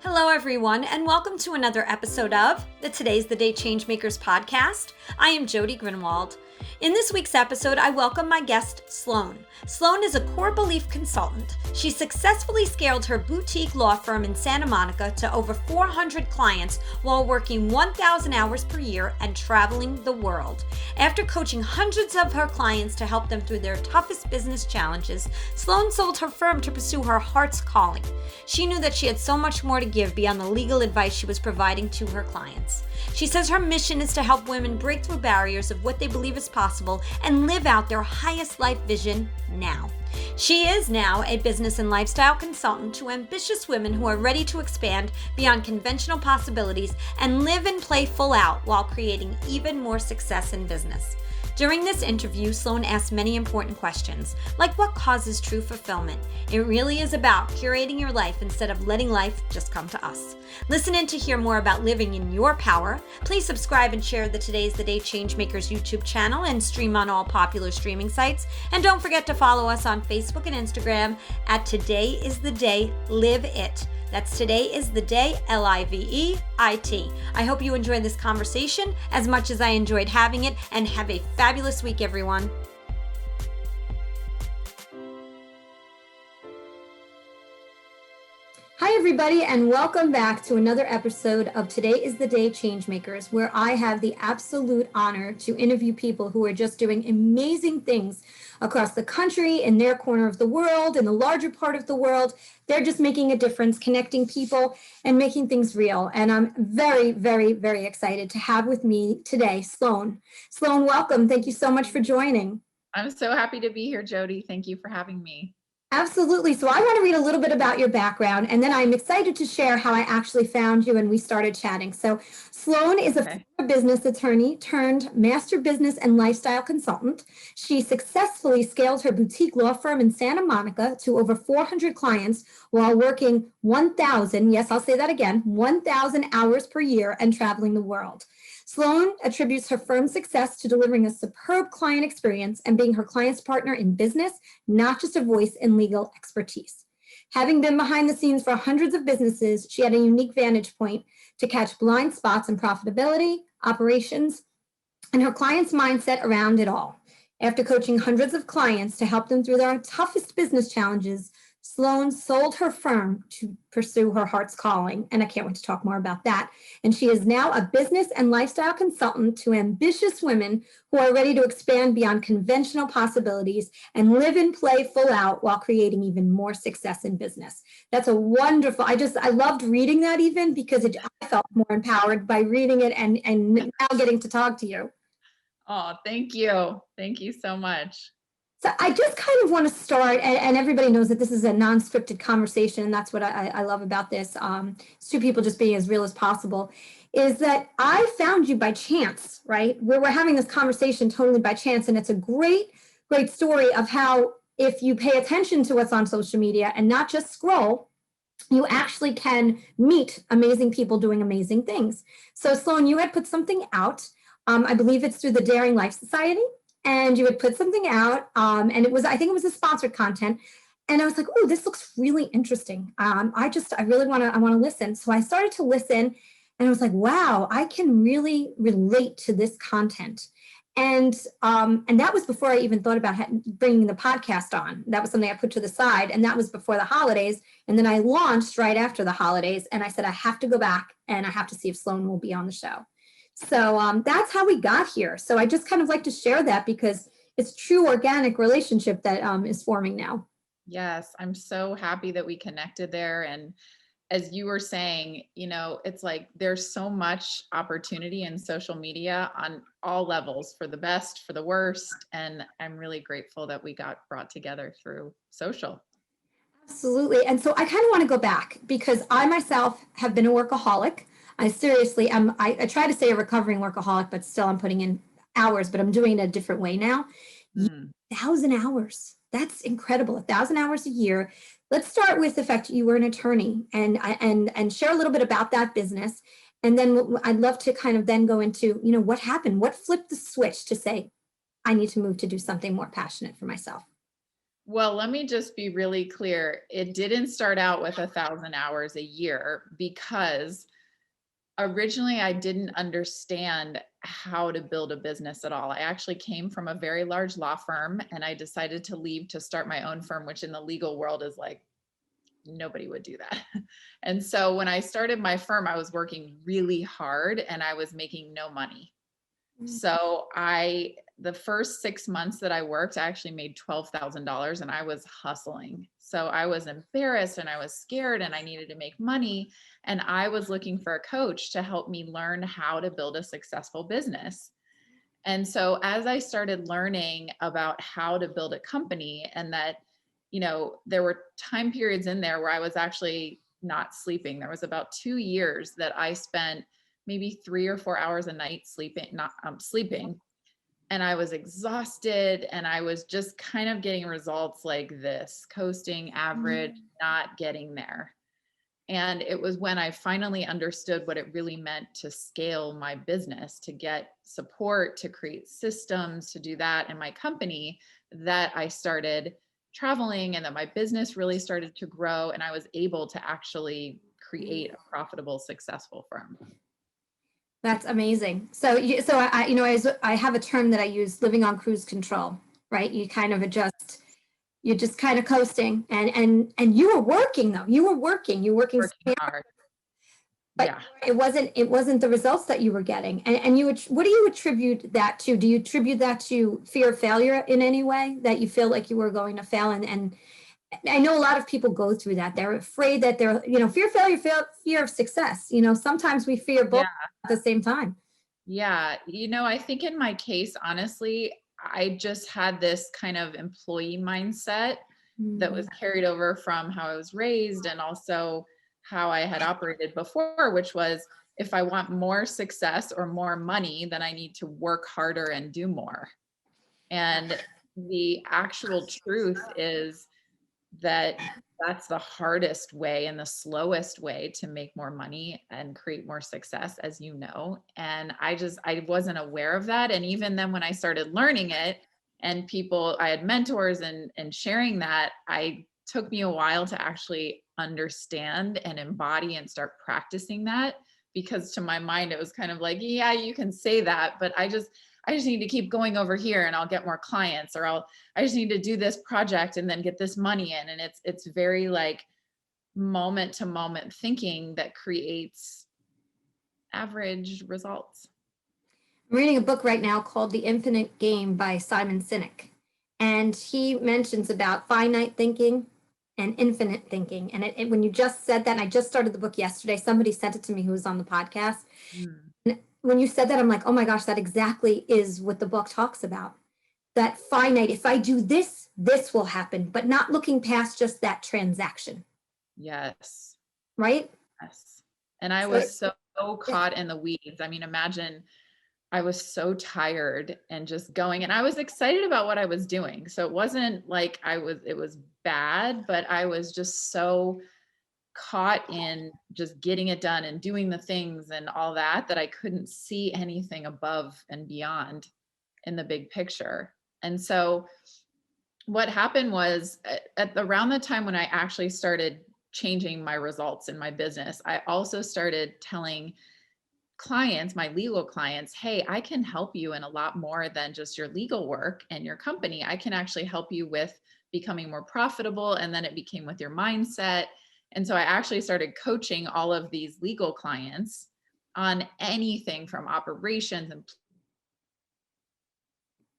Hello, everyone, and welcome to another episode of the Today's the Day Changemakers podcast. I am Jody Grinwald. In this week's episode, I welcome my guest, Sloane. Sloane is a core belief consultant. She successfully scaled her boutique law firm in Santa Monica to over 400 clients while working 1,000 hours per year and traveling the world. After coaching hundreds of her clients to help them through their toughest business challenges, Sloane sold her firm to pursue her heart's calling. She knew that she had so much more to give beyond the legal advice she was providing to her clients. She says her mission is to help women break through barriers of what they believe is possible and live out their highest life vision now. She is now a business and lifestyle consultant to ambitious women who are ready to expand beyond conventional possibilities and live and play full out while creating even more success in business. During this interview, Sloane asked many important questions, like what causes true fulfillment? It really is about curating your life instead of letting life just come to us. Listen in to hear more about living in your power. Please subscribe and share the Today's the Day Changemakers YouTube channel and stream on all popular streaming sites. And don't forget to follow us on Facebook and Instagram at Today is the Day Live It. That's Today is the Day, LIVEIT. I hope you enjoyed this conversation as much as I enjoyed having it, and have a fabulous week, everyone. Hi, everybody, and welcome back to another episode of Today is the Day Changemakers, where I have the absolute honor to interview people who are just doing amazing things across the country, in their corner of the world, in the larger part of the world. They're just making a difference, connecting people and making things real. And I'm very, very, very excited to have with me today, Sloane. Sloane, welcome. Thank you so much for joining. I'm so happy to be here, Jody. Thank you for having me. Absolutely. So I want to read a little bit about your background, and then I'm excited to share how I actually found you and we started chatting. So Sloane is a former business attorney turned master business and lifestyle consultant. She successfully scaled her boutique law firm in Santa Monica to over 400 clients while working 1,000, yes, I'll say that again, 1,000 hours per year and traveling the world. Sloane attributes her firm's success to delivering a superb client experience and being her client's partner in business, not just a voice in legal expertise. Having been behind the scenes for hundreds of businesses, she had a unique vantage point to catch blind spots in profitability, operations, and her client's mindset around it all. After coaching hundreds of clients to help them through their toughest business challenges, Sloane sold her firm to pursue her heart's calling, and I can't wait to talk more about that. And she is now a business and lifestyle consultant to ambitious women who are ready to expand beyond conventional possibilities and live and play full out while creating even more success in business. That's a wonderful, I loved reading that even because I felt more empowered by reading it and now getting to talk to you. Oh, thank you. Thank you so much. So I just kind of want to start, and everybody knows that this is a non-scripted conversation, and that's what I love about this. It's two people just being as real as possible, is that I found you by chance, right? We're having this conversation totally by chance, and it's a great, great story of how if you pay attention to what's on social media and not just scroll, you actually can meet amazing people doing amazing things. So Sloane, you had put something out. I believe it's through the Daring Life Society. And you would put something out, and I think it was a sponsored content. And I was like, oh, this looks really interesting. I want to listen. So I started to listen, and I was like, wow, I can really relate to this content. And that was before I even thought about bringing the podcast on. That was something I put to the side, and that was before the holidays. And then I launched right after the holidays, and I said, I have to go back, and I have to see if Sloane will be on the show. So that's how we got here. So I just kind of like to share that because it's true organic relationship that is forming now. Yes, I'm so happy that we connected there. And as you were saying, it's like there's so much opportunity in social media on all levels, for the best, for the worst. And I'm really grateful that we got brought together through social. Absolutely. And so I kind of want to go back because I myself have been a workaholic. I seriously am. I try to say a recovering workaholic, but still I'm putting in hours, but I'm doing it a different way now. 1,000 hours. That's incredible. 1,000 hours a year. Let's start with the fact that you were an attorney and share a little bit about that business. And then I'd love to kind of then go into, what happened? What flipped the switch to say, I need to move to do something more passionate for myself? Well, let me just be really clear. It didn't start out with 1,000 hours a year because originally I didn't understand how to build a business at all. I actually came from a very large law firm and I decided to leave to start my own firm, which in the legal world is like, nobody would do that. And so when I started my firm, I was working really hard and I was making no money. So the first 6 months that I worked, I actually made $12,000 and I was hustling. So I was embarrassed and I was scared and I needed to make money. And I was looking for a coach to help me learn how to build a successful business. And so as I started learning about how to build a company and that, there were time periods in there where I was actually not sleeping. There was about 2 years that I spent maybe 3 or 4 hours a night sleeping, not sleeping. And I was exhausted and I was just kind of getting results like this, coasting, average, not getting there. And it was when I finally understood what it really meant to scale my business, to get support, to create systems, to do that in my company, that I started traveling and that my business really started to grow and I was able to actually create a profitable, successful firm. That's amazing. So, I have a term that I use: living on cruise control. Right? You kind of adjust. You're just kind of coasting, and you were working though. You were working. You're working Hard. but Yeah. it wasn't the results that you were getting. And what do you attribute that to? Do you attribute that to fear of failure in any way, that you feel like you were going to fail? And I know a lot of people go through that. They're afraid that fear of failure, fear of success. Sometimes we fear both at the same time. Yeah. I think in my case, honestly, I just had this kind of employee mindset that was carried over from how I was raised and also how I had operated before, which was, if I want more success or more money, then I need to work harder and do more. And the actual truth is that that's the hardest way and the slowest way to make more money and create more success, as you know. And I wasn't aware of that. And even then when I started learning it and I had mentors and sharing that, took me a while to actually understand and embody and start practicing that, because to my mind, it was kind of like, yeah, you can say that, but I just need to keep going over here and I'll get more clients, or I just need to do this project and then get this money in. And it's very like moment to moment thinking that creates average results. I'm reading a book right now called The Infinite Game by Simon Sinek. And he mentions about finite thinking and infinite thinking. And when you just said that, and I just started the book yesterday, somebody sent it to me who was on the podcast. And when you said that, I'm like, oh my gosh, that exactly is what the book talks about. That finite, if I do this, this will happen, but not looking past just that transaction. Yes. Right? Yes. And I was so caught in the weeds. I mean, imagine I was so tired and just going, and I was excited about what I was doing. So it wasn't like it was bad, but I was just so caught in just getting it done and doing the things and all that I couldn't see anything above and beyond in the big picture. And so what happened was around the time when I actually started changing my results in my business, I also started telling clients, my legal clients, hey, I can help you in a lot more than just your legal work and your company. I can actually help you with becoming more profitable. And then it became with your mindset. And so I actually started coaching all of these legal clients on anything from operations and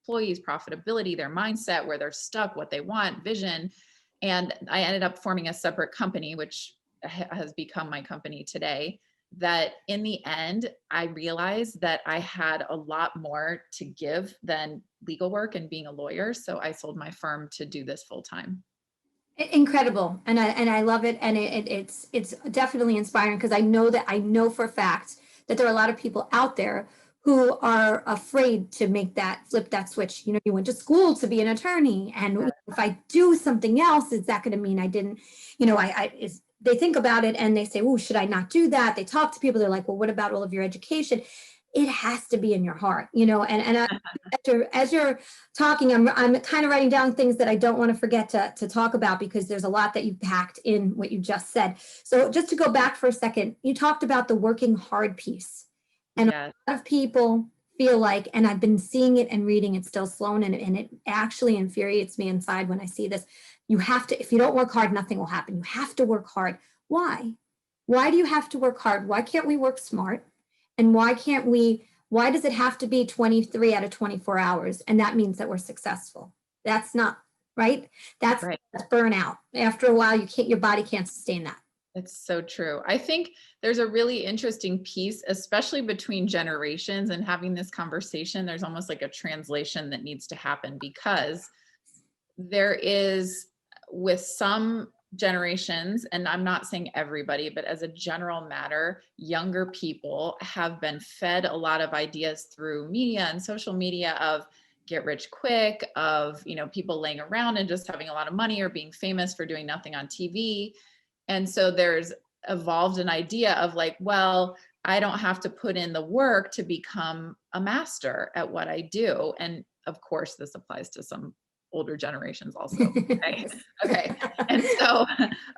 employees, profitability, their mindset, where they're stuck, what they want, vision. And I ended up forming a separate company, which has become my company today. That in the end, I realized that I had a lot more to give than legal work and being a lawyer. So I sold my firm to do this full time. Incredible. And I love it. And it's definitely inspiring, because I know for a fact that there are a lot of people out there who are afraid to flip that switch. You went to school to be an attorney, and if I do something else, is that going to mean I didn't, they think about it and they say, oh, should I not do that? They talk to people. They're like, well, what about all of your education? it has to be in your heart, as you're talking, I'm kind of writing down things that I don't want to forget to talk about, because there's a lot that you packed in what you just said. So just to go back for a second, you talked about the working hard piece. And Yes. a lot of people feel like, and I've been seeing it and reading it still, Sloane, and it actually infuriates me inside when I see this. You have to, if you don't work hard, nothing will happen. You have to work hard. Why? Why do you have to work hard? Why can't we work smart? And why does it have to be 23 out of 24 hours? And that means that we're successful. That's not right. That's burnout. After a while, your body can't sustain that. It's so true. I think there's a really interesting piece, especially between generations, and having this conversation, there's almost like a translation that needs to happen, because there is, with some generations, and I'm not saying everybody, but as a general matter, younger people have been fed a lot of ideas through media and social media of get rich quick, of, people laying around and just having a lot of money or being famous for doing nothing on TV. And so there's evolved an idea of like, well, I don't have to put in the work to become a master at what I do. And of course, this applies to some older generations also. Okay.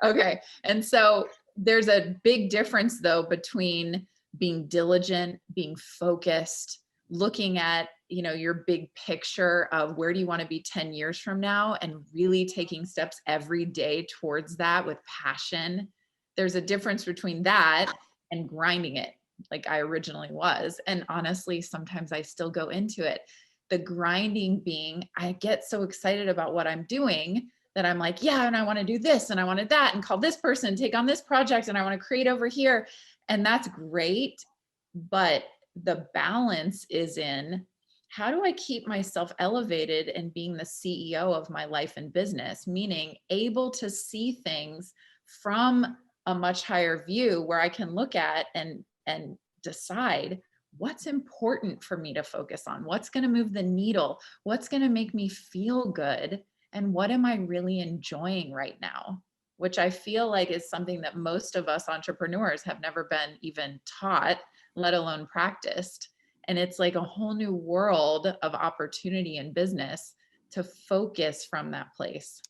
Okay. And so there's a big difference though between being diligent, being focused, looking at, your big picture of where do you want to be 10 years from now, and really taking steps every day towards that with passion. There's a difference between that and grinding it like I originally was. And honestly, sometimes I still go into it. The grinding being, I get so excited about what I'm doing that I'm like, yeah, and I want to do this and I wanted that, and call this person, take on this project, and I want to create over here. And that's great. But the balance is in, how do I keep myself elevated and being the CEO of my life and business, meaning able to see things from a much higher view where I can look at and decide what's important for me to focus on, what's going to move the needle, what's going to make me feel good, and what am I really enjoying right now, which I feel like is something that most of us entrepreneurs have never been even taught, let alone practiced. And it's like a whole new world of opportunity in business to focus from that place.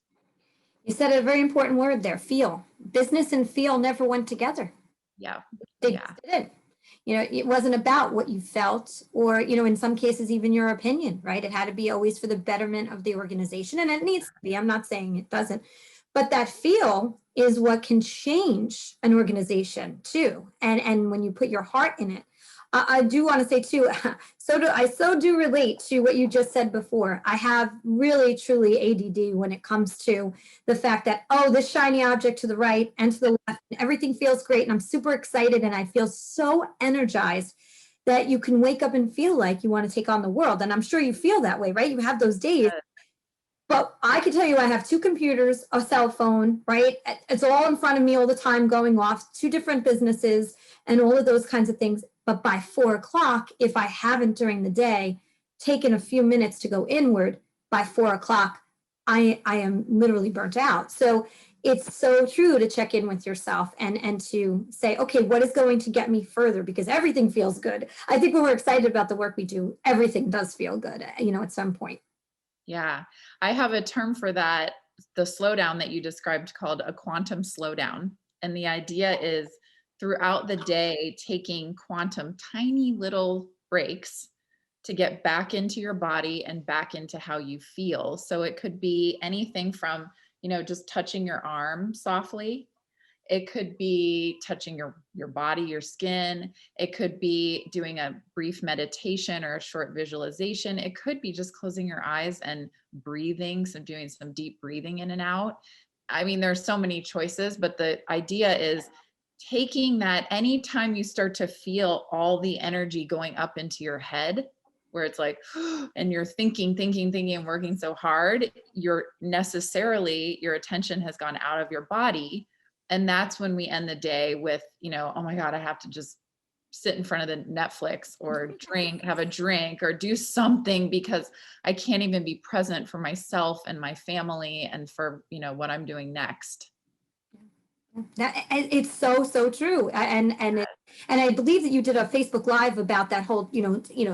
You said a very important word there, feel. Business and feel never went together. Yeah. They didn't. It wasn't about what you felt, or, in some cases, even your opinion, right? It had to be always for the betterment of the organization, and it needs to be. I'm not saying it doesn't, but that feel is what can change an organization too. And when you put your heart in it, I do want to say too, I so do relate to what you just said before. I have really, truly ADD when it comes to the fact that, this shiny object to the right and to the left, and everything feels great, and I'm super excited, and I feel so energized that you can wake up and feel like you want to take on the world. And I'm sure you feel that way, right? You have those days. But I can tell you, I have 2 computers, a cell phone, right? It's all in front of me all the time, going off, 2 different businesses and all of those kinds of things. But by 4 o'clock, if I haven't during the day taken a few minutes to go inward, by 4 o'clock, I am literally burnt out. So it's so true to check in with yourself and to say, okay, what is going to get me further? Because everything feels good. I think when we're excited about the work we do, everything does feel good, at some point. Yeah, I have a term for that, the slowdown that you described, called a quantum slowdown. And the idea is throughout the day, taking quantum tiny little breaks to get back into your body and back into how you feel. So it could be anything from, just touching your arm softly. It could be touching your body, your skin. It could be doing a brief meditation or a short visualization. It could be just closing your eyes and breathing, so doing some deep breathing in and out. I mean, there's so many choices, but the idea is taking that anytime you start to feel all the energy going up into your head, where it's like, and you're thinking, and working so hard, your attention has gone out of your body. And that's when we end the day with, oh my God, I have to just sit in front of the Netflix or have a drink or do something, because I can't even be present for myself and my family and for, what I'm doing next. It's so true. And I believe that you did a Facebook Live about that whole,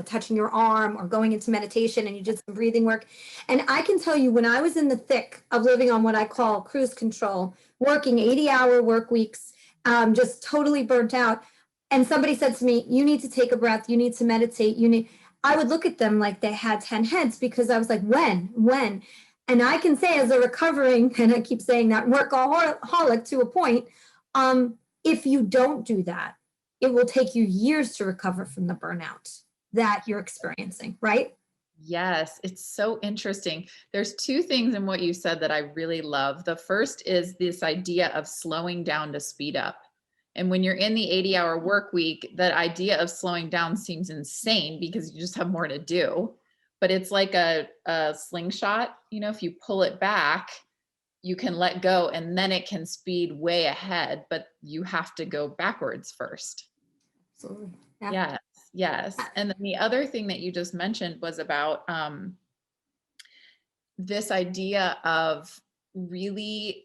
touching your arm or going into meditation, and you did some breathing work. And I can tell you, when I was in the thick of living on what I call cruise control, working 80-hour work weeks, just totally burnt out, and somebody said to me, "You need to take a breath. You need to meditate. I would look at them like they had 10 heads, because I was like, when? And I can say, as a recovering, and I keep saying that, workaholic to a point, if you don't do that, it will take you years to recover from the burnout that you're experiencing, right? Yes, it's so interesting. There's two things in what you said that I really love. The first is this idea of slowing down to speed up. And when you're in the 80-hour work week, that idea of slowing down seems insane because you just have more to do. But it's like a slingshot. If you pull it back, you can let go and then it can speed way ahead, but you have to go backwards first. Absolutely. Yeah. Yes, yes. And then the other thing that you just mentioned was about this idea of really,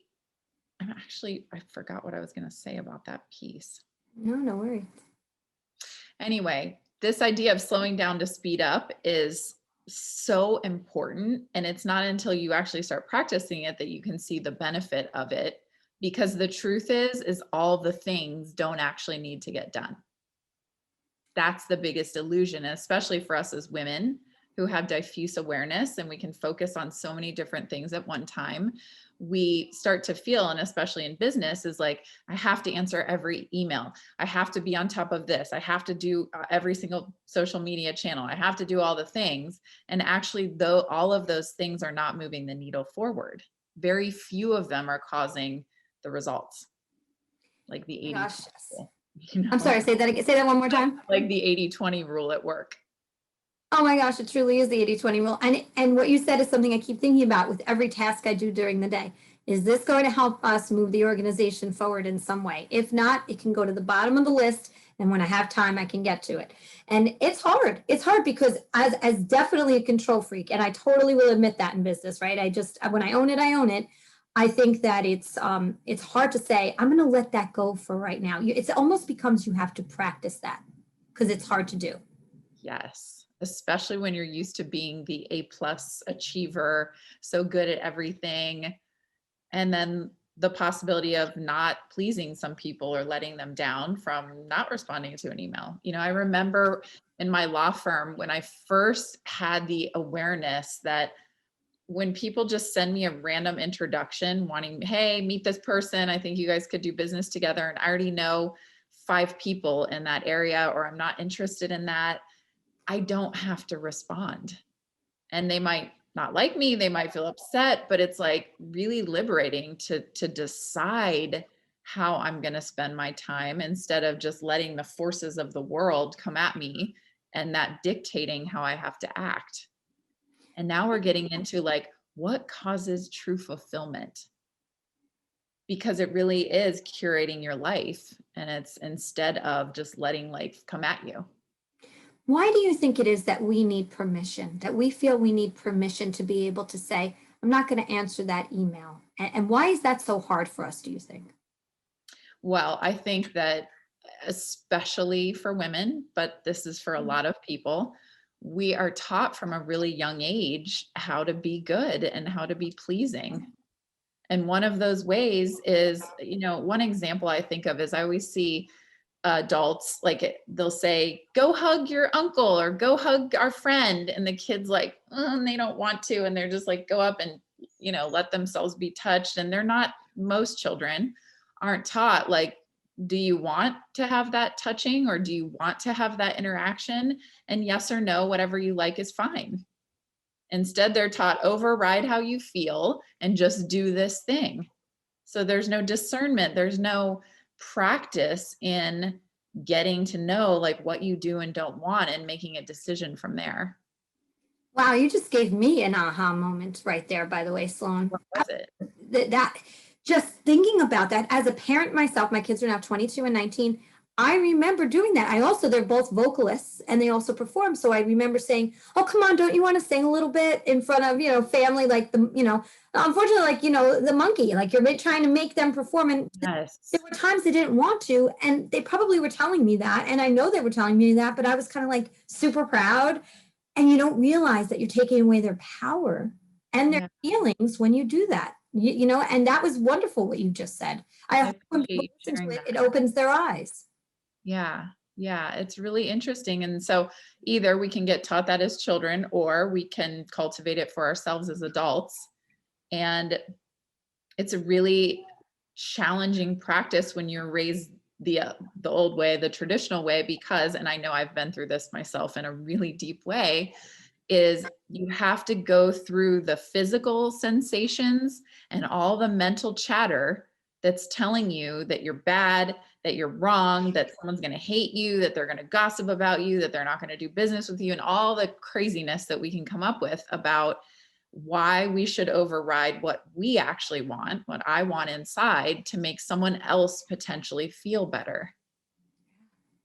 I forgot what I was going to say about that piece. No worries. Anyway, this idea of slowing down to speed up is so important. And it's not until you actually start practicing it that you can see the benefit of it. Because the truth is all the things don't actually need to get done. That's the biggest illusion, especially for us as women who have diffuse awareness and we can focus on so many different things at one time. We start to feel, and especially in business, is like, I have to answer every email. I have to be on top of this. I have to do every single social media channel. I have to do all the things. And actually, though, all of those things are not moving the needle forward. Very few of them are causing the results. Like the 80. Gosh, yes. I'm sorry, say that one more time. Like the 80-20 rule at work. Oh my gosh, it truly is the 80-20 rule. And what you said is something I keep thinking about with every task I do during the day. Is this going to help us move the organization forward in some way? If not, it can go to the bottom of the list. And when I have time, I can get to it. And it's hard. It's hard because as definitely a control freak, and I totally will admit that in business, right? When I own it, I own it. I think that it's hard to say, I'm going to let that go for right now. It almost becomes you have to practice that because it's hard to do. Yes. Especially when you're used to being the A+ achiever, so good at everything. And then the possibility of not pleasing some people or letting them down from not responding to an email. I remember in my law firm when I first had the awareness that when people just send me a random introduction wanting, hey, meet this person, I think you guys could do business together, and I already know 5 people in that area, or I'm not interested in that, I don't have to respond. And they might not like me, they might feel upset, but it's like really liberating to decide how I'm going to spend my time instead of just letting the forces of the world come at me and that dictating how I have to act. And now we're getting into like, what causes true fulfillment? Because it really is curating your life, and it's instead of just letting life come at you. Why do you think it is that we need permission, that we feel we need permission to be able to say, I'm not going to answer that email? And why is that so hard for us, do you think? Well, I think that especially for women, but this is for a lot of people, we are taught from a really young age how to be good and how to be pleasing. And one of those ways is, one example I think of is I always see adults, like they'll say, go hug your uncle or go hug our friend. And the kids like, and they don't want to. And they're just like, go up and, let themselves be touched. And they're not, most children aren't taught, like, do you want to have that touching or do you want to have that interaction? And yes or no, whatever you like is fine. Instead, they're taught override how you feel and just do this thing. So there's no discernment. There's no practice in getting to know like what you do and don't want and making a decision from there. Wow, you just gave me an aha moment right there, by the way, Sloane. What was it? That just thinking about that as a parent myself, my kids are now 22 and 19. I remember doing that. They're both vocalists and they also perform. So I remember saying, oh, come on, don't you want to sing a little bit in front of, family, like unfortunately, like, the monkey, like you're trying to make them perform. And Yes. there were times they didn't want to, and they probably were telling me that. And I know they were telling me that, but I was kind of like super proud. And you don't realize that you're taking away their power and their Yeah. feelings when you do that. And that was wonderful what you just said. I I hope when people appreciate you listen sharing to that. it, it opens their eyes. Yeah. Yeah. It's really interesting. And so either we can get taught that as children, or we can cultivate it for ourselves as adults. And it's a really challenging practice when you're raised the old way, the traditional way, because, and I know I've been through this myself in a really deep way, is you have to go through the physical sensations and all the mental chatter that's telling you that you're bad, that you're wrong, that someone's going to hate you, that they're going to gossip about you, that they're not going to do business with you, and all the craziness that we can come up with about why we should override what we actually want, what I want inside, to make someone else potentially feel better.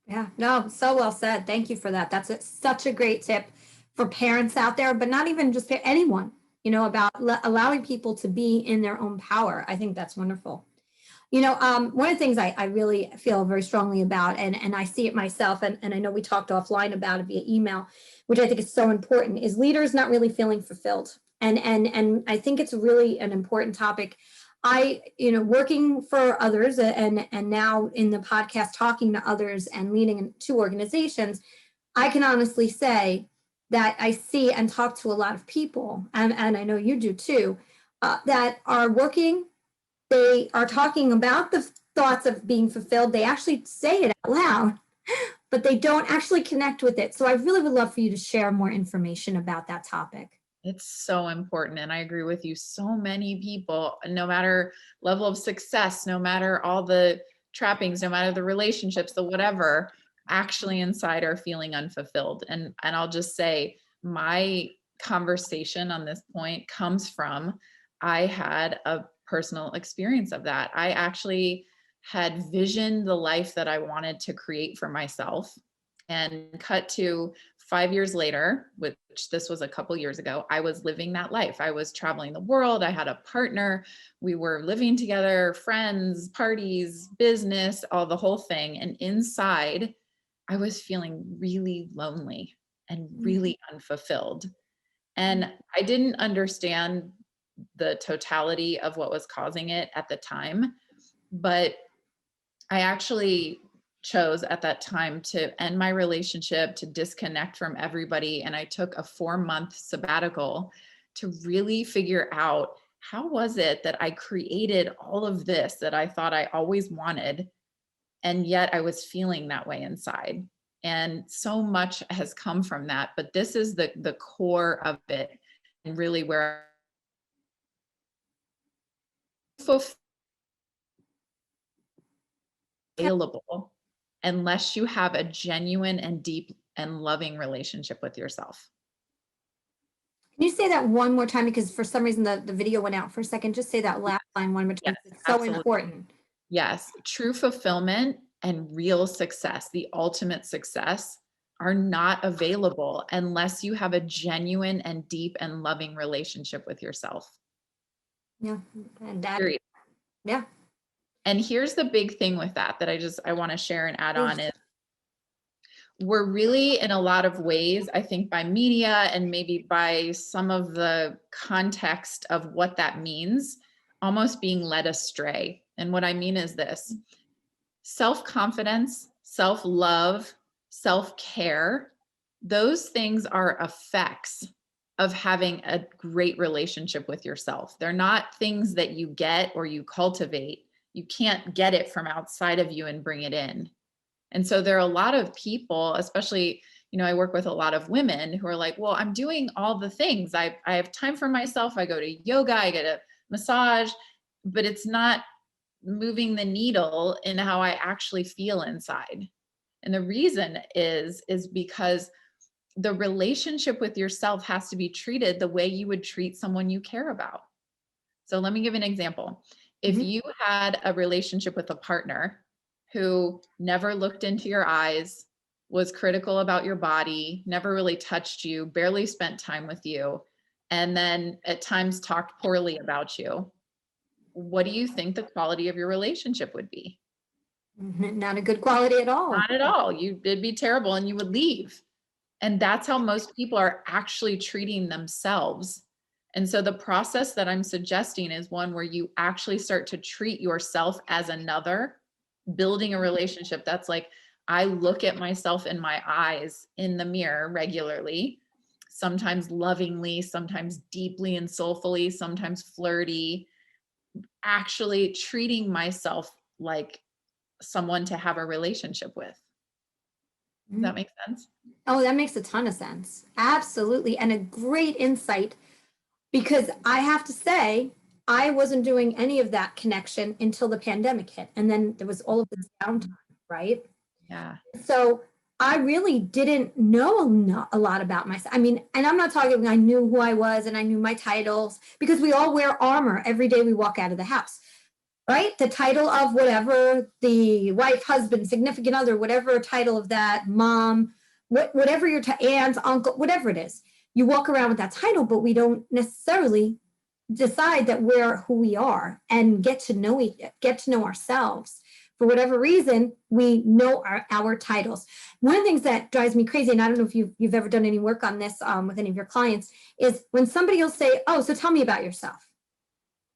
Yeah, no, so well said. Thank you for that. That's such a great tip for parents out there, but not even just anyone, about allowing people to be in their own power. I think that's wonderful. One of the things I really feel very strongly about, and I see it myself, and I know we talked offline about it via email, which I think is so important, is leaders not really feeling fulfilled. And I think it's really an important topic. Working for others and now in the podcast, talking to others and leading two organizations, I can honestly say that I see and talk to a lot of people, and I know you do too, that are working. They are talking about the thoughts of being fulfilled. They actually say it out loud, but they don't actually connect with it. So I really would love for you to share more information about that topic. It's so important. And I agree with you. So many people, no matter level of success, no matter all the trappings, no matter the relationships, the whatever, actually inside are feeling unfulfilled. And I'll just say my conversation on this point comes from, I had a personal experience of that. I actually had visioned the life that I wanted to create for myself, and cut to 5 years later, which this was a couple years ago, I was living that life. I was traveling the world. I had a partner. We were living together, friends, parties, business, all the whole thing. And inside, I was feeling really lonely and really unfulfilled. And I didn't understand the totality of what was causing it at the time, but I actually chose at that time to end my relationship, to disconnect from everybody. And I took a 4-month sabbatical to really figure out, how was it that I created all of this that I thought I always wanted, and yet I was feeling that way inside. And so much has come from that, but this is the core of it, and really where available unless you have a genuine and deep and loving relationship with yourself. Can you say that one more time? Because for some reason the video went out for a second. Just say that last line one more time. Yes, It's so absolutely. important. Yes, true fulfillment and real success, the ultimate success, are not available unless you have a genuine and deep and loving relationship with yourself. Yeah. And that, Period. yeah. And here's the big thing with that I want to share and add on is, we're really, in a lot of ways, I think by media and maybe by some of the context of what that means, almost being led astray. And what I mean is this: self-confidence, self-love, self-care, those things are effects of having a great relationship with yourself. They're not things that you get or you cultivate. You can't get it from outside of you and bring it in. And so there are a lot of people, especially, I work with a lot of women who are like, well, I'm doing all the things. I have time for myself. I go to yoga, I get a massage, but it's not moving the needle in how I actually feel inside. And the reason is because the relationship with yourself has to be treated the way you would treat someone you care about. So let me give an example. If you had a relationship with a partner who never looked into your eyes, was critical about your body, never really touched you, barely spent time with you, and then at times talked poorly about you, what do you think the quality of your relationship would be? Not a good quality at all. Not at all. It'd be terrible and you would leave. And that's how most people are actually treating themselves. And so the process that I'm suggesting is one where you actually start to treat yourself as another, building a relationship that's like, I look at myself in my eyes in the mirror regularly, sometimes lovingly, sometimes deeply and soulfully, sometimes flirty, actually treating myself like someone to have a relationship with. Does that make sense? Oh, that makes a ton of sense. Absolutely. And a great insight, because I have to say, I wasn't doing any of that connection until the pandemic hit. And then there was all of this downtime, right? Yeah. So I really didn't know a lot about myself. I mean, and I'm not talking, I knew who I was and I knew my titles, because we all wear armor every day we walk out of the house, right? The title of whatever, the wife, husband, significant other, whatever title of that, mom, whatever your aunt, uncle, whatever it is, you walk around with that title, but we don't necessarily decide that we're who we are and get to know ourselves. For whatever reason, we know our titles. One of the things that drives me crazy, and I don't know if you've ever done any work on this with any of your clients, is when somebody will say, "Oh, so tell me about yourself."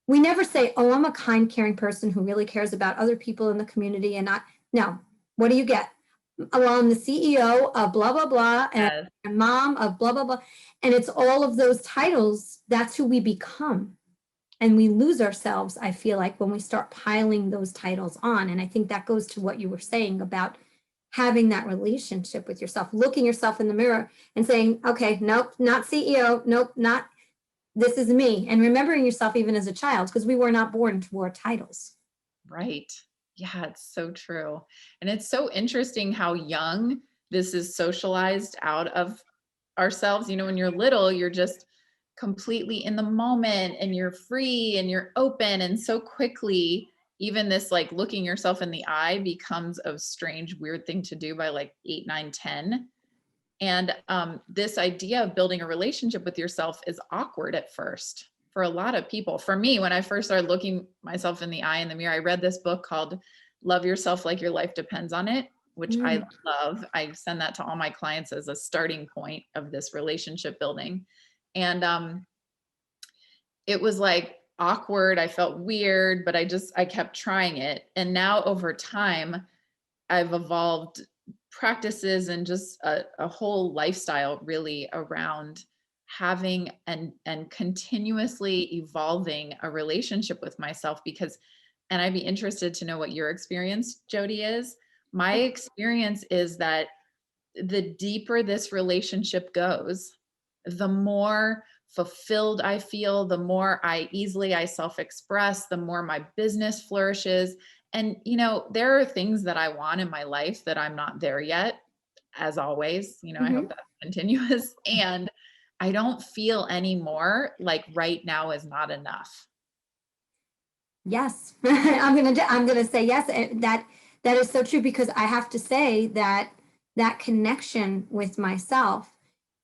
We never say, "Oh, I'm a kind, caring person who really cares about other people in the community," and not. No, what do you get? Well, I'm the CEO of blah blah blah, and Yes. mom of blah blah blah, and it's all of those titles. That's who we become. And we lose ourselves, I feel like, when we start piling those titles on. And I think that goes to what you were saying about having that relationship with yourself, looking yourself in the mirror and saying, okay, nope, not CEO, nope, not this is me. And remembering yourself even as a child, because we were not born to wear titles. Right. Yeah, it's so true. And it's so interesting how young this is socialized out of ourselves. You know, when you're little, you're just completely in the moment and you're free and you're open. And so quickly, even this like looking yourself in the eye becomes a strange, weird thing to do by like 8, 9, 10. And this idea of building a relationship with yourself is awkward at first for a lot of people. For me, when I first started looking myself in the eye in the mirror, I read this book called Love Yourself Like Your Life Depends on It, which I love. I send that to all my clients as a starting point of this relationship building. And it was like awkward. I felt weird, but I kept trying it. And now over time, I've evolved practices and just a whole lifestyle really around having and continuously evolving a relationship with myself, because, and I'd be interested to know what your experience, Jody, is. My experience is that the deeper this relationship goes, the more fulfilled I feel, the more I self-express, the more my business flourishes. And, you know, there are things that I want in my life that I'm not there yet, as always. You know, I hope that's continuous. And I don't feel anymore like right now is not enough. Yes, I'm gonna say yes. That is so true, because I have to say that that connection with myself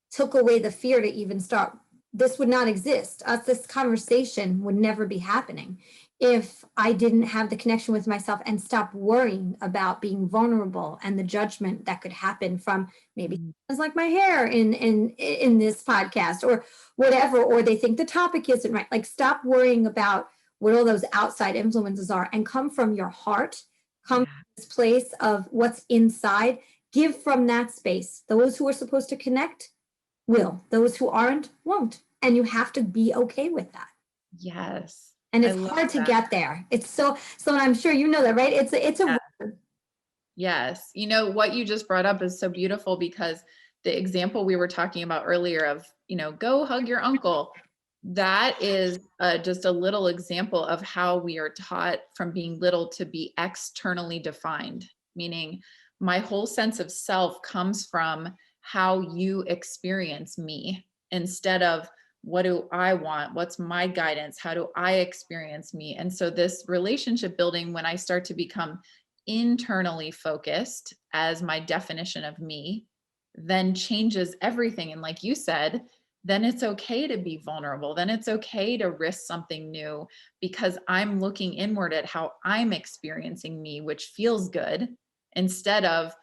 took away the fear to even start. This would not exist. This conversation would never be happening if I didn't have the connection with myself and stop worrying about being vulnerable and the judgment that could happen from maybe it's like my hair in this podcast or whatever, or they think the topic isn't right. Like, stop worrying about what all those outside influences are and come from your heart, come from this place of what's inside. Give from that space. Those who are supposed to connect will. Those who aren't won't. And you have to be okay with that. Yes. And it's hard to get there. It's so, I'm sure you know that, right? It's a Yes. You know, what you just brought up is so beautiful, because the example we were talking about earlier of, you know, go hug your uncle, that is just a little example of how we are taught from being little to be externally defined, meaning my whole sense of self comes from how you experience me, instead of what do I want? What's my guidance? How do I experience me? And so this relationship building, when I start to become internally focused as my definition of me, then changes everything. And like you said, then it's okay to be vulnerable. Then it's okay to risk something new because I'm looking inward at how I'm experiencing me, which feels good, instead of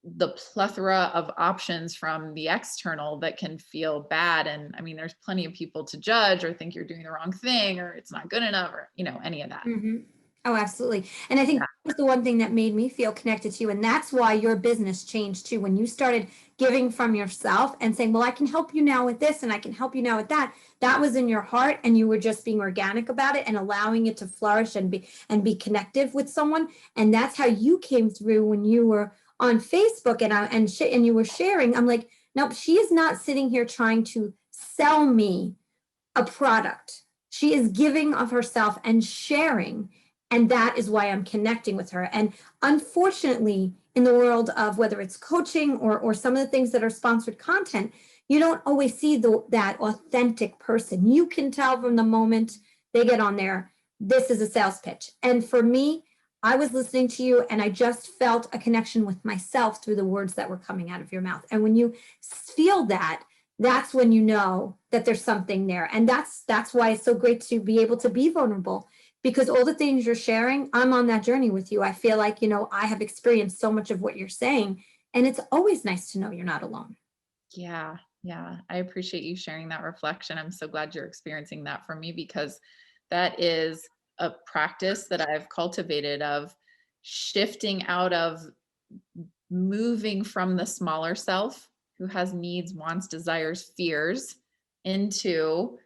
the plethora of options from the external that can feel bad. And I mean, there's plenty of people to judge or think you're doing the wrong thing or it's not good enough or, any of that. Hmm. Oh, absolutely. And I think Yeah. that was the one thing that made me feel connected to you. And that's why your business changed too. When you started giving from yourself and saying, well, I can help you now with this and I can help you now with that. That was in your heart and you were just being organic about it and allowing it to flourish and be connective with someone. And that's how you came through when you were on Facebook and you were sharing. I'm like, nope, she is not sitting here trying to sell me a product. She is giving of herself and sharing. And that is why I'm connecting with her. And unfortunately, in the world of whether it's coaching or some of the things that are sponsored content, you don't always see that authentic person. You can tell from the moment they get on there, this is a sales pitch. And for me, I was listening to you and I just felt a connection with myself through the words that were coming out of your mouth. And when you feel that, that's when you know that there's something there. And that's why it's so great to be able to be vulnerable, because all the things you're sharing, I'm on that journey with you. I feel like, I have experienced so much of what you're saying, and it's always nice to know you're not alone. Yeah. Yeah. I appreciate you sharing that reflection. I'm so glad you're experiencing that for me because that is a practice that I've cultivated of shifting out of moving from the smaller self who has needs, wants, desires, fears into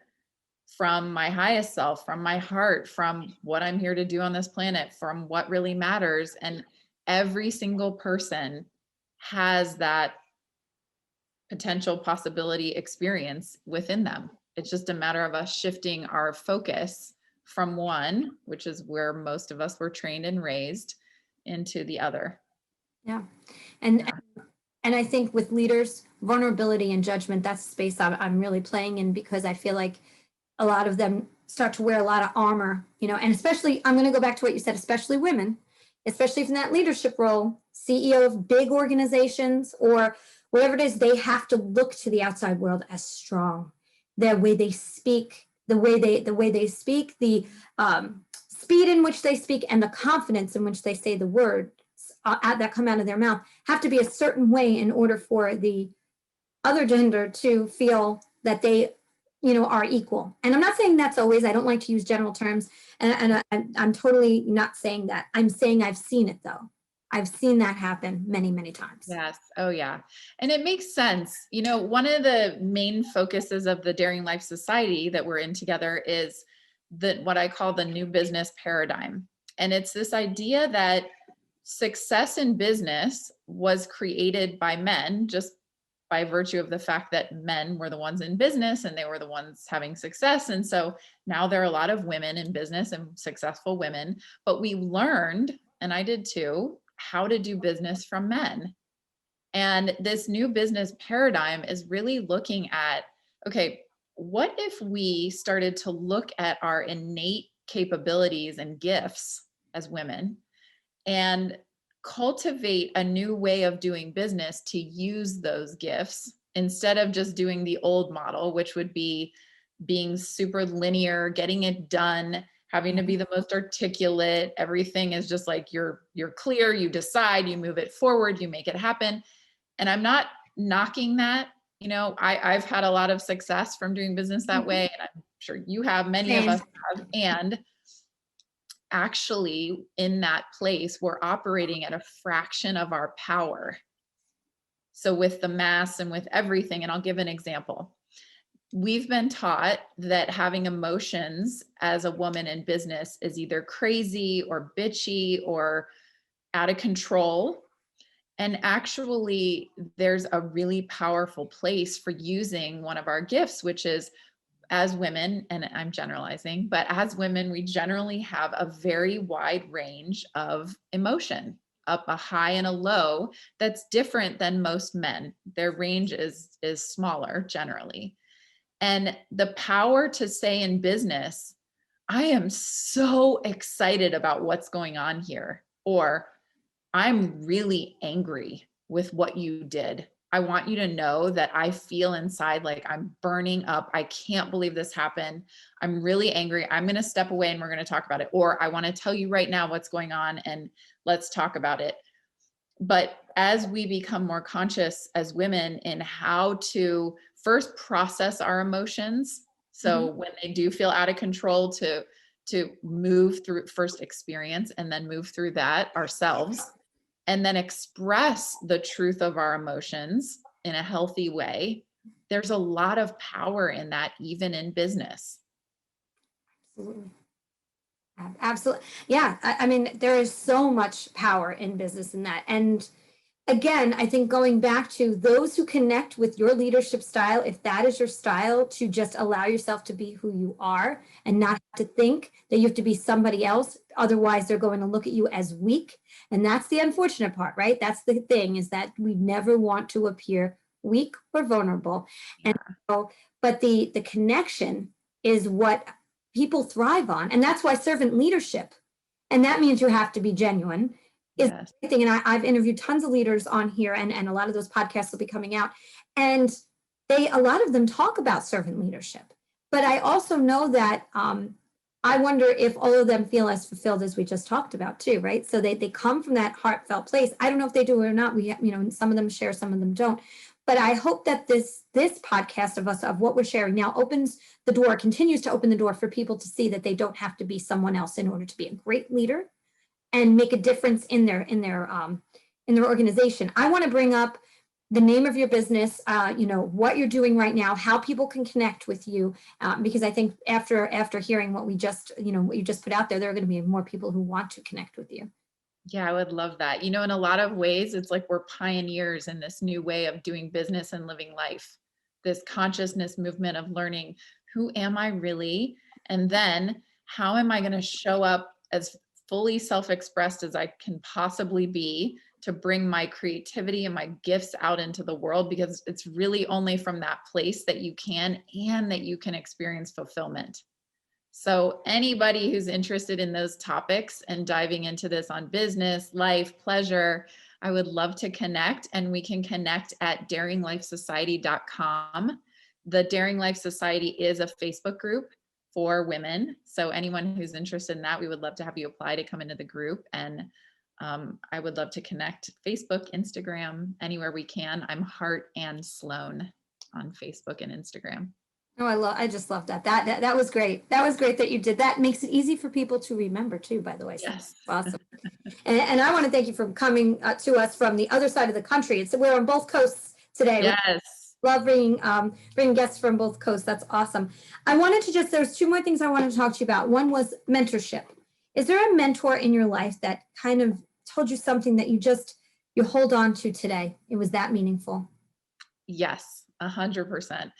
from my highest self, from my heart, from what I'm here to do on this planet, from what really matters. And every single person has that potential possibility experience within them. It's just a matter of us shifting our focus from one, which is where most of us were trained and raised, into the other. Yeah. And Yeah. and I think with leaders, vulnerability and judgment, that's the space I'm really playing in, because I feel like a lot of them start to wear a lot of armor, and especially, I'm going to go back to what you said, especially women, especially from that leadership role, CEO of big organizations or whatever it is, they have to look to the outside world as strong. The way they speak, the way they speak, the speed in which they speak, and the confidence in which they say the words that come out of their mouth have to be a certain way in order for the other gender to feel that they are equal. And I'm not saying that's always, I don't like to use general terms, and I'm totally not saying that. I'm saying I've seen it, though. I've seen that happen many, many times. Yes. Oh, yeah. And it makes sense. One of the main focuses of the Daring Life Society that we're in together is what I call the new business paradigm. And it's this idea that success in business was created by men just by virtue of the fact that men were the ones in business and they were the ones having success. And so now there are a lot of women in business and successful women, but we learned, and I did too, how to do business from men. And this new business paradigm is really looking at, okay, what if we started to look at our innate capabilities and gifts as women and cultivate a new way of doing business to use those gifts instead of just doing the old model, which would be being super linear, getting it done, having to be the most articulate. Everything is just like you're clear, you decide, you move it forward, you make it happen. And I'm not knocking that. I've had a lot of success from doing business that way, and I'm sure you have, many of Same. us have. And actually, in that place, we're operating at a fraction of our power. So with the mass and with everything, and I'll give an example. We've been taught that having emotions as a woman in business is either crazy or bitchy or out of control. And actually, there's a really powerful place for using one of our gifts, which is, as women, and I'm generalizing, but as women, we generally have a very wide range of emotion, up a high and a low that's different than most men. Their range is smaller generally. And the power to say in business, I am so excited about what's going on here, or I'm really angry with what you did. I want you to know that I feel inside like I'm burning up. I can't believe this happened. I'm really angry. I'm going to step away and we're going to talk about it. Or I want to tell you right now what's going on and let's talk about it. But as we become more conscious as women in how to first process our emotions, so when they do feel out of control, to move through, first experience and then move through that ourselves, and then express the truth of our emotions in a healthy way. There's a lot of power in that, even in business. Absolutely. Absolutely. Yeah. I mean, there is so much power in business in that. And again, I think going back to those who connect with your leadership style, if that is your style, to just allow yourself to be who you are and not to think that you have to be somebody else. Otherwise, they're going to look at you as weak. And that's the unfortunate part, right? That's the thing, is that we never want to appear weak or vulnerable. Yeah. And so, but the connection is what people thrive on. And that's why servant leadership, and that means you have to be genuine, is Yes. the thing. And I've interviewed tons of leaders on here, and a lot of those podcasts will be coming out. And a lot of them talk about servant leadership. But I also know that I wonder if all of them feel as fulfilled as we just talked about too, right? So they come from that heartfelt place. I don't know if they do it or not. We, some of them share, some of them don't. But I hope that this podcast of what we're sharing now opens the door, continues to open the door for people to see that they don't have to be someone else in order to be a great leader and make a difference in their organization. I want to bring up the name of your business, what you're doing right now, how people can connect with you, because I think after hearing what you just put out there, there are going to be more people who want to connect with you. Yeah, I would love that. In a lot of ways, it's like we're pioneers in this new way of doing business and living life, this consciousness movement of learning, who am I really? And then how am I going to show up as fully self-expressed as I can possibly be to bring my creativity and my gifts out into the world? Because it's really only from that place that you can experience fulfillment. So anybody who's interested in those topics and diving into this on business, life, pleasure, I would love to connect, and we can connect at daringlifesociety.com. The Daring Life Society is a Facebook group for women. So anyone who's interested in that, we would love to have you apply to come into the group. And I would love to connect Facebook, Instagram, anywhere we can. I'm Heart and Sloane on Facebook and Instagram. Oh, I just love that. That was great. That was great that you did that. Makes it easy for people to remember too, by the way. So Yes. awesome. And I want to thank you for coming to us from the other side of the country. We're on both coasts today. Yes. Love bringing guests from both coasts. That's awesome. I wanted to there's two more things I wanted to talk to you about. One was mentorship. Is there a mentor in your life that kind of told you something that you hold on to today? It was that meaningful. Yes, 100%.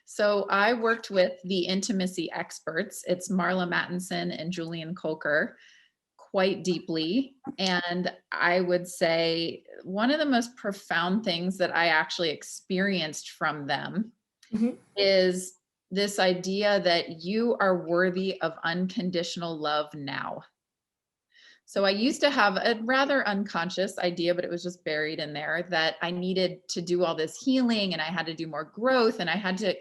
So I worked with the intimacy experts. It's Marla Mattinson and Julian Kolker quite deeply. And I would say one of the most profound things that I actually experienced from them is this idea that you are worthy of unconditional love now. So I used to have a rather unconscious idea, but it was just buried in there, that I needed to do all this healing and I had to do more growth and I had to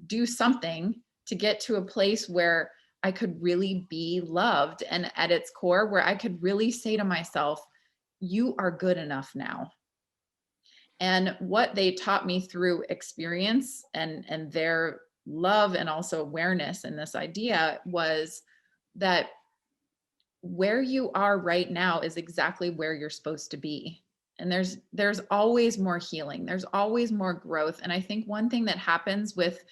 do something to get to a place where I could really be loved, and at its core where I could really say to myself, you are good enough now. And what they taught me through experience and their love and also awareness in this idea was that where you are right now is exactly where you're supposed to be. And there's always more healing. There's always more growth. And I think one thing that happens with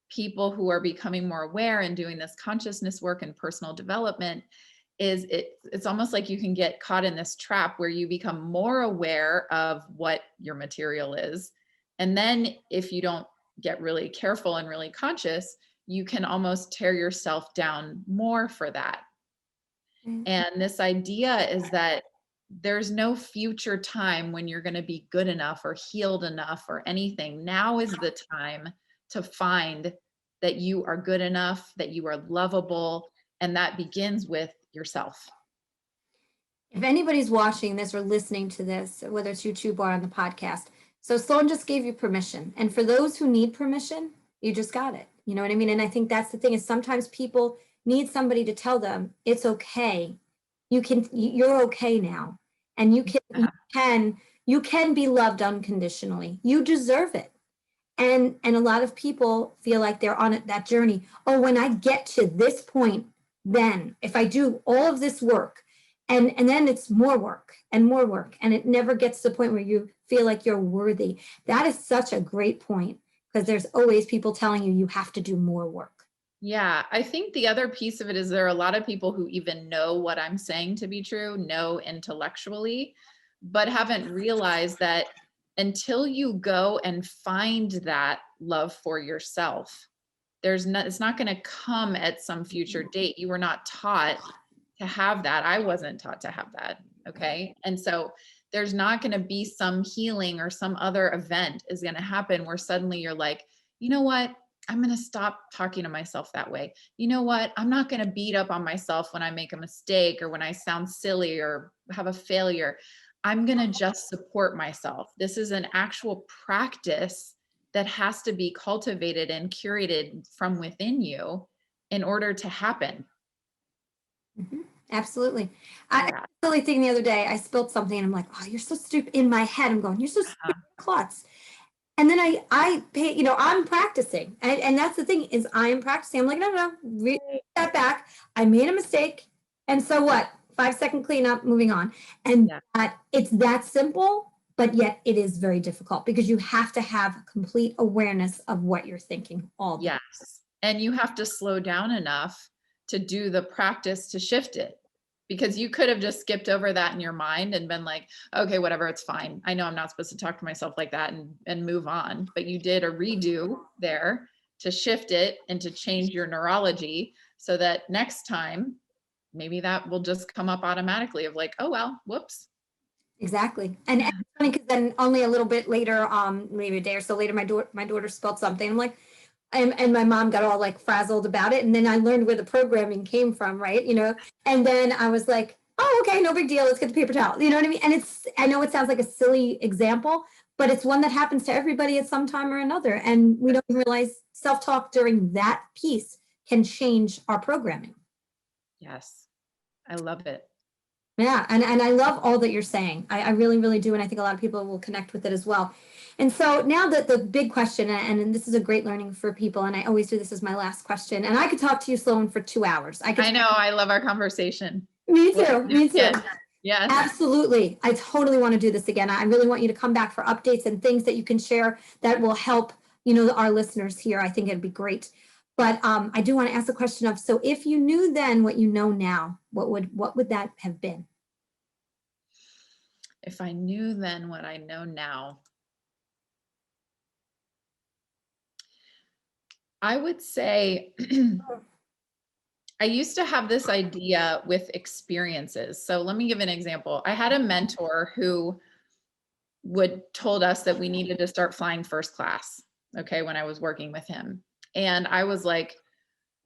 people who are becoming more aware and doing this consciousness work and personal development is it's almost like you can get caught in this trap where you become more aware of what your material is. And then if you don't get really careful and really conscious, you can almost tear yourself down more for that. And this idea is that there's no future time when you're going to be good enough or healed enough or anything. Now is the time to find that you are good enough, that you are lovable, and that begins with yourself. If anybody's watching this or listening to this, whether it's YouTube or on the podcast, So Sloan just gave you permission. And for those who need permission, you just got it. You know what I mean? And I think that's the thing is sometimes people need somebody to tell them it's okay. You're okay now. And you can be loved unconditionally. You deserve it. And a lot of people feel like they're on that journey. Oh, when I get to this point, then if I do all of this work, and then it's more work and more work, and it never gets to the point where you feel like you're worthy. That is such a great point, because there's always people telling you have to do more work. Yeah, I think the other piece of it is there are a lot of people who even know what I'm saying to be true, know intellectually, but haven't realized that until you go and find that love for yourself, it's not going to come at some future date. You were not taught to have that. I wasn't taught to have that. Okay. And so there's not going to be some healing or some other event is going to happen where suddenly you're like, you know what? I'm going to stop talking to myself that way. You know what? I'm not going to beat up on myself when I make a mistake or when I sound silly or have a failure. I'm going to just support myself. This is an actual practice that has to be cultivated and curated from within you in order to happen. Mm-hmm. Absolutely. I was really thinking the other day, I spilled something and I'm like, oh, you're so stupid. In my head, I'm going, you're so stupid, klutz. And then I pay, I'm practicing. And that's the thing is I'm practicing. I'm like, no, read that back. I made a mistake. And so what? 5-second cleanup, moving on. And it's that simple, but yet it is very difficult because you have to have complete awareness of what you're thinking all day. Yes. And you have to slow down enough to do the practice to shift it, because you could have just skipped over that in your mind and been like, okay, whatever, it's fine. I know I'm not supposed to talk to myself like that and move on. But you did a redo there to shift it and to change your neurology so that next time, maybe that will just come up automatically of like, oh, well, whoops. Exactly. And it's funny because then only a little bit later, maybe a day or so later, my daughter spelled something. I'm like, and my mom got all like frazzled about it. And then I learned where the programming came from, right? And then I was like, oh, okay, no big deal. Let's get the paper towel. You know what I mean? And I know it sounds like a silly example, but it's one that happens to everybody at some time or another. And we don't realize self-talk during that piece can change our programming. Yes. I love it. Yeah, and I love all that you're saying. I really, really do. And I think a lot of people will connect with it as well. And so now that the big question, and this is a great learning for people, and I always do this as my last question, and I could talk to you, Sloane, for 2 hours. I know. I love our conversation. Me too. Me too. Yes. Absolutely. I totally want to do this again. I really want you to come back for updates and things that you can share that will help, our listeners here. I think it'd be great. But I do want to ask the question of, so if you knew then what you know now, what would that have been? If I knew then what I know now, I would say I used to have this idea with experiences. So let me give an example. I had a mentor who told us that we needed to start flying first class, okay, when I was working with him. And I was like,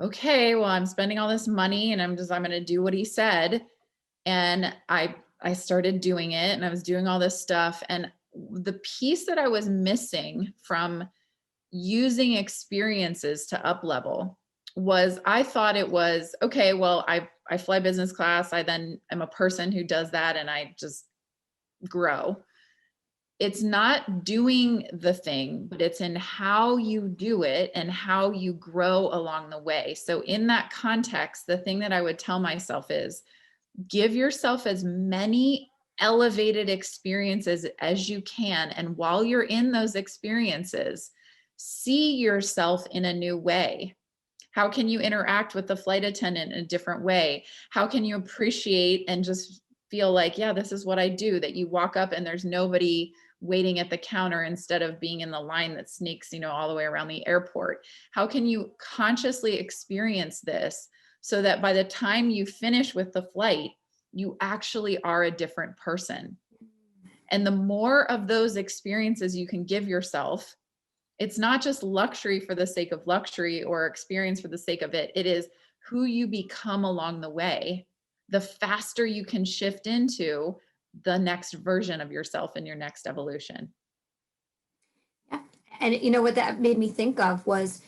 okay, well, I'm spending all this money and I'm going to do what he said. And I started doing it and I was doing all this stuff. And the piece that I was missing from using experiences to up level was I thought it was, okay, well, I fly business class. I then am a person who does that and I just grow. It's not doing the thing, but it's in how you do it and how you grow along the way. So in that context, the thing that I would tell myself is give yourself as many elevated experiences as you can. And while you're in those experiences, see yourself in a new way. How can you interact with the flight attendant in a different way? How can you appreciate and just feel like, yeah, this is what I do, that you walk up and there's nobody waiting at the counter instead of being in the line that sneaks, all the way around the airport? How can you consciously experience this so that by the time you finish with the flight, you actually are a different person? And the more of those experiences you can give yourself, it's not just luxury for the sake of luxury or experience for the sake of it. It is who you become along the way. The faster you can shift into the next version of yourself in your next evolution. And you know what that made me think of was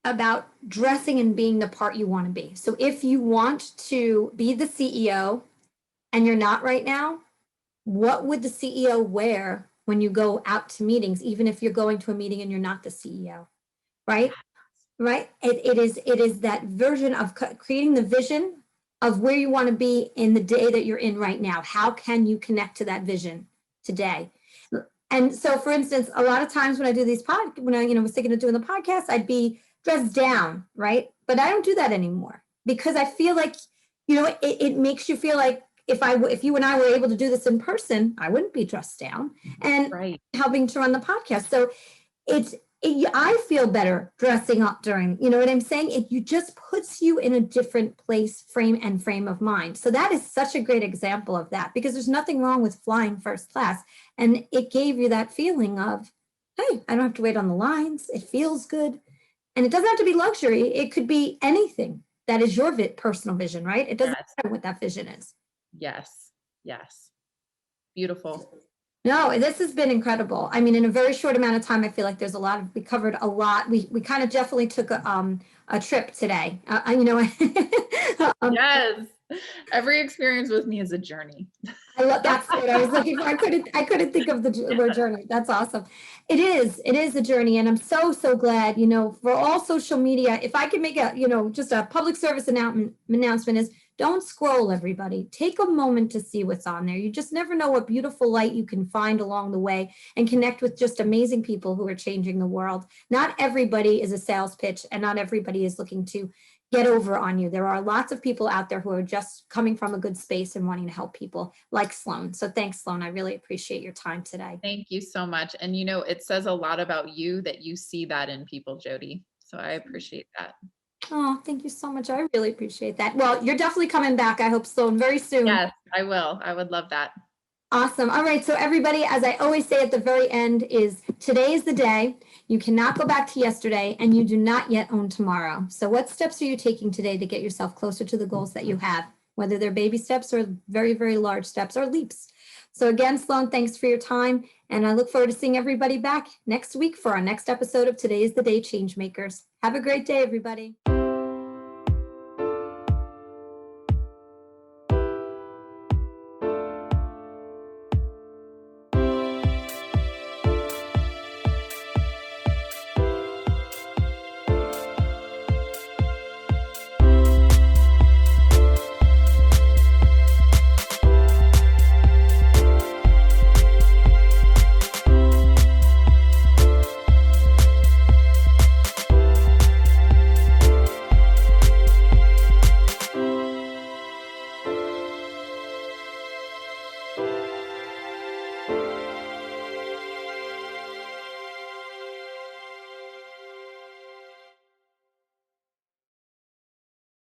about dressing and being the part you want to be. So if you want to be the CEO and you're not right now, what would the CEO wear when you go out to meetings, even if you're going to a meeting and you're not the CEO, right? Right? It is that version of creating the vision of where you want to be in the day that you're in right now. How can you connect to that vision today? And so, for instance, a lot of times when I do these when I was thinking of doing the podcast, I'd be dressed down, right? But I don't do that anymore because I feel like, it makes you feel like if you and I were able to do this in person, I wouldn't be dressed down and Right. helping to run the podcast. So I feel better dressing up during, you know what I'm saying? It just puts you in a different frame of mind. So that is such a great example of that because there's nothing wrong with flying first class. And it gave you that feeling of, hey, I don't have to wait on the lines. It feels good. And it doesn't have to be luxury. It could be anything that is your personal vision, right? It doesn't Yes. matter what that vision is. Yes. Yes. Beautiful. No, this has been incredible. I mean, in a very short amount of time, I feel like we covered a lot. We kind of definitely took a trip today. Yes. Every experience with me is a journey. That's what I was looking for. I couldn't think of the word journey. That's awesome. It is a journey, and I'm so glad. For all social media, if I could make just a public service announcement is don't scroll, everybody. Take a moment to see what's on there. You just never know what beautiful light you can find along the way and connect with just amazing people who are changing the world. Not everybody is a sales pitch, and not everybody is looking to get over on you. There are lots of people out there who are just coming from a good space and wanting to help people like Sloane. So thanks, Sloane. I really appreciate your time today. Thank you so much. And it says a lot about you that you see that in people, Jody. So I appreciate that. Oh, thank you so much. I really appreciate that. Well, you're definitely coming back, I hope, Sloane, very soon. Yes, I will. I would love that. Awesome. All right. So everybody, as I always say at the very end, is today is the day. You cannot go back to yesterday and you do not yet own tomorrow. So what steps are you taking today to get yourself closer to the goals that you have, whether they're baby steps or very, very large steps or leaps? So again, Sloane, thanks for your time. And I look forward to seeing everybody back next week for our next episode of Today is the Day Changemakers. Have a great day, everybody.